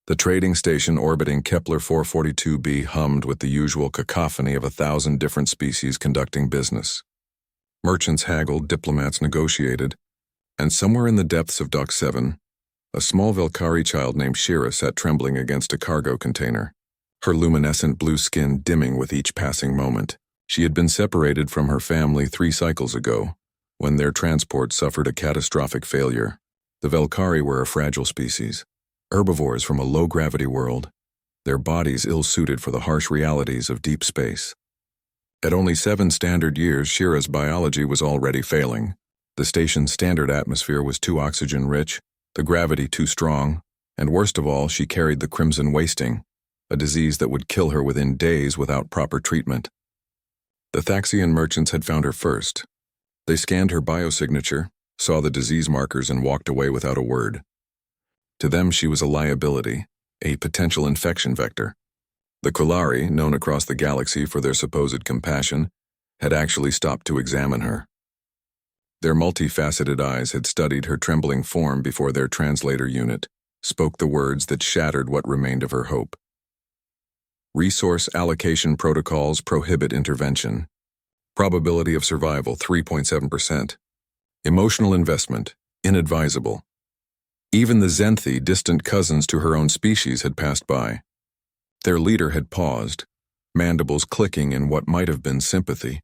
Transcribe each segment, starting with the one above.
The trading station orbiting Kepler 442b hummed with the usual cacophony of 1,000 different species conducting business. Merchants haggled, diplomats negotiated, and somewhere in the depths of Dock 7, a small Velkari child named Shira sat trembling against a cargo container, her luminescent blue skin dimming with each passing moment. She had been separated from her family 3 cycles ago, when their transport suffered a catastrophic failure. The Velkari were a fragile species, herbivores from a low-gravity world, their bodies ill-suited for the harsh realities of deep space. At only 7 standard years, Shira's biology was already failing. The station's standard atmosphere was too oxygen-rich, the gravity too strong, and worst of all, she carried the crimson wasting, a disease that would kill her within days without proper treatment. The Thaxian merchants had found her first. They scanned her biosignature, saw the disease markers, and walked away without a word. To them, she was a liability, a potential infection vector. The Kulari, known across the galaxy for their supposed compassion, had actually stopped to examine her. Their multifaceted eyes had studied her trembling form before their translator unit spoke the words that shattered what remained of her hope. Resource allocation protocols prohibit intervention. Probability of survival 3.7%. Emotional investment inadvisable. Even the Zenthi, distant cousins to her own species, had passed by. Their leader had paused, mandibles clicking in what might have been sympathy,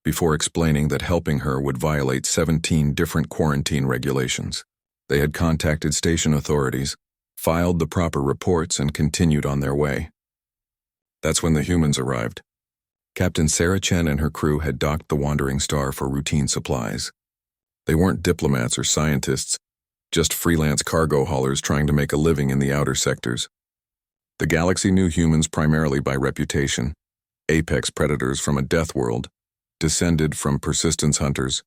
before explaining that helping her would violate 17 different quarantine regulations. They had contacted station authorities, filed the proper reports, and continued on their way. That's when the humans arrived. Captain Sarah Chen and her crew had docked the Wandering Star for routine supplies. They weren't diplomats or scientists, just freelance cargo haulers trying to make a living in the outer sectors. The galaxy knew humans primarily by reputation, apex predators from a death world, descended from persistence hunters,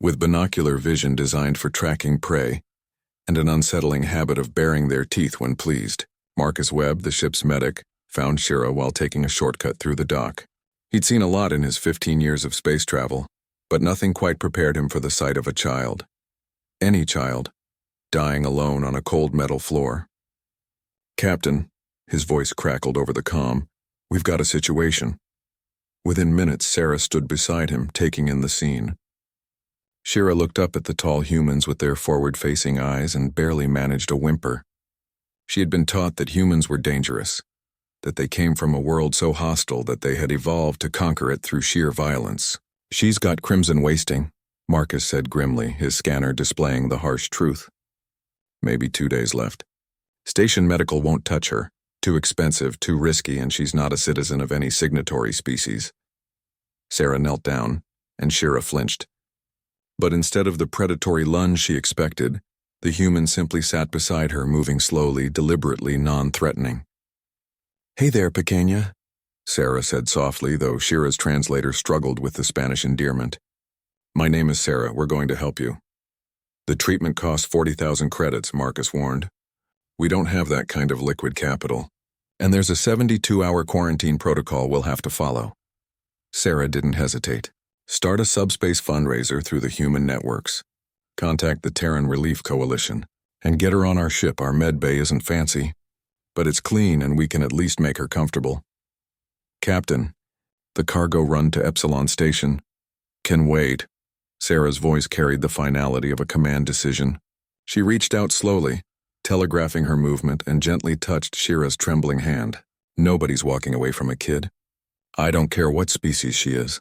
with binocular vision designed for tracking prey, and an unsettling habit of baring their teeth when pleased. Marcus Webb, the ship's medic, found Shira while taking a shortcut through the dock. He'd seen a lot in his 15 years of space travel, but nothing quite prepared him for the sight of a child. Any child, dying alone on a cold metal floor. "Captain," his voice crackled over the comm, "we've got a situation." Within minutes, Sarah stood beside him, taking in the scene. Shira looked up at the tall humans with their forward-facing eyes and barely managed a whimper. She had been taught that humans were dangerous, that they came from a world so hostile that they had evolved to conquer it through sheer violence. "She's got crimson wasting," Marcus said grimly, his scanner displaying the harsh truth. "Maybe 2 days left. Station medical won't touch her. Too expensive, too risky, and she's not a citizen of any signatory species." Sarah knelt down, and Shira flinched. But instead of the predatory lunge she expected, the human simply sat beside her, moving slowly, deliberately non-threatening. "Hey there, pequeña," Sarah said softly, though Shira's translator struggled with the Spanish endearment. "My name is Sarah. We're going to help you." "The treatment costs 40,000 credits, Marcus warned. "We don't have that kind of liquid capital. And there's a 72-hour quarantine protocol we'll have to follow." Sarah didn't hesitate. "Start a subspace fundraiser through the human networks. Contact the Terran Relief Coalition. And get her on our ship. Our med bay isn't fancy, but it's clean and we can at least make her comfortable." "Captain, the cargo run to Epsilon Station can wait." Sarah's voice carried the finality of a command decision. She reached out slowly, telegraphing her movement, and gently touched Shira's trembling hand. "Nobody's walking away from a kid. I don't care what species she is."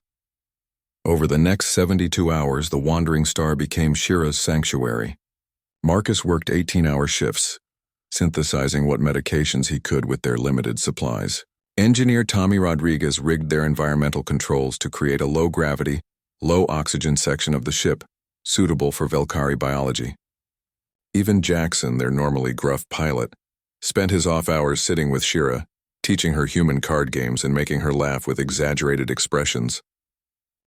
Over the next 72 hours, the Wandering Star became Shira's sanctuary. Marcus worked 18-hour shifts, synthesizing what medications he could with their limited supplies. Engineer Tommy Rodriguez rigged their environmental controls to create a low-gravity, low-oxygen section of the ship, suitable for Velkari biology. Even Jackson, their normally gruff pilot, spent his off hours sitting with Shira, teaching her human card games and making her laugh with exaggerated expressions.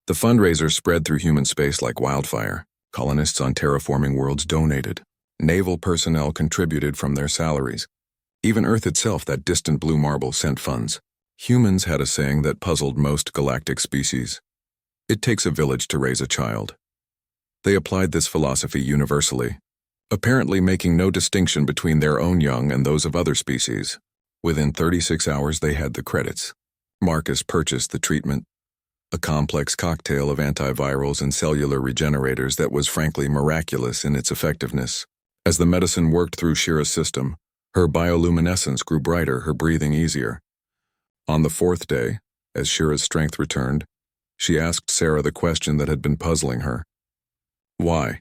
The fundraiser spread through human space like wildfire. Colonists on terraforming worlds donated. Naval personnel contributed from their salaries. Even Earth itself, that distant blue marble, sent funds. Humans had a saying that puzzled most galactic species. "It takes a village to raise a child." They applied this philosophy universally. apparently making no distinction between their own young and those of other species. Within 36 hours they had the credits. Marcus purchased the treatment, a complex cocktail of antivirals and cellular regenerators that was frankly miraculous in its effectiveness. As the medicine worked through Shira's system, her bioluminescence grew brighter, her breathing easier. On the 4th day, as Shira's strength returned, she asked Sarah the question that had been puzzling her. Why?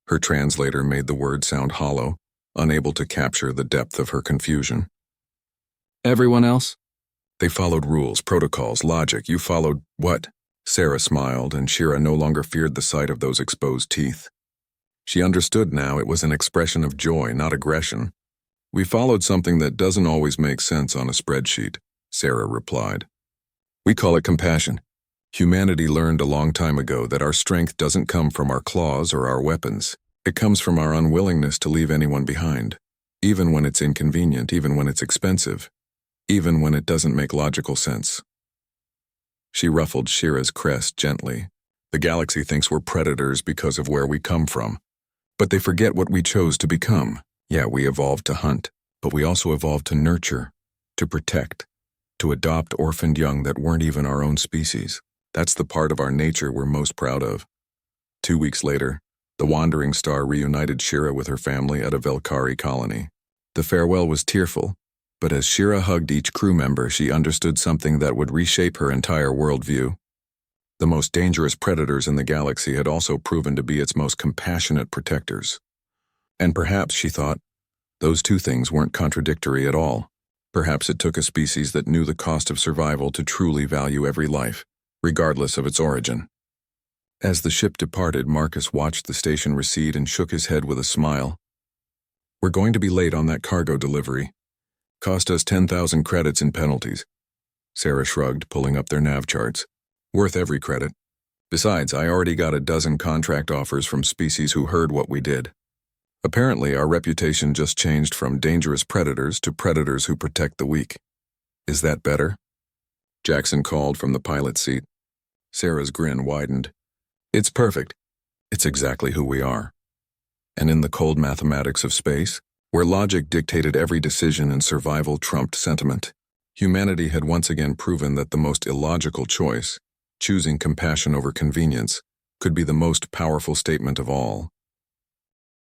Her translator made the word sound hollow, unable to capture the depth of her confusion. Everyone else? They followed rules, protocols, logic. You followed what? Sarah smiled, and Shira no longer feared the sight of those exposed teeth. She understood now it was an expression of joy, not aggression. We followed something that doesn't always make sense on a spreadsheet, Sarah replied. We call it compassion. Humanity learned a long time ago that our strength doesn't come from our claws or our weapons. It comes from our unwillingness to leave anyone behind, even when it's inconvenient, even when it's expensive, even when it doesn't make logical sense. She ruffled Shira's crest gently. The galaxy thinks we're predators because of where we come from, but they forget what we chose to become. Yeah, we evolved to hunt, but we also evolved to nurture, to protect, to adopt orphaned young that weren't even our own species. That's the part of our nature we're most proud of. 2 weeks later, the Wandering Star reunited Shira with her family at a Velkari colony. The farewell was tearful, but as Shira hugged each crew member, she understood something that would reshape her entire worldview. The most dangerous predators in the galaxy had also proven to be its most compassionate protectors. And perhaps, she thought, those two things weren't contradictory at all. Perhaps it took a species that knew the cost of survival to truly value every life, regardless of its origin. As the ship departed, Marcus watched the station recede and shook his head with a smile. We're going to be late on that cargo delivery. Cost us 10,000 credits in penalties. Sarah shrugged, pulling up their nav charts. Worth every credit. Besides, I already got a dozen contract offers from species who heard what we did. Apparently, our reputation just changed from dangerous predators to predators who protect the weak. Is that better? Jackson called from the pilot's seat. Sarah's grin widened. It's perfect. It's exactly who we are. And in the cold mathematics of space, where logic dictated every decision and survival trumped sentiment, humanity had once again proven that the most illogical choice, choosing compassion over convenience, could be the most powerful statement of all.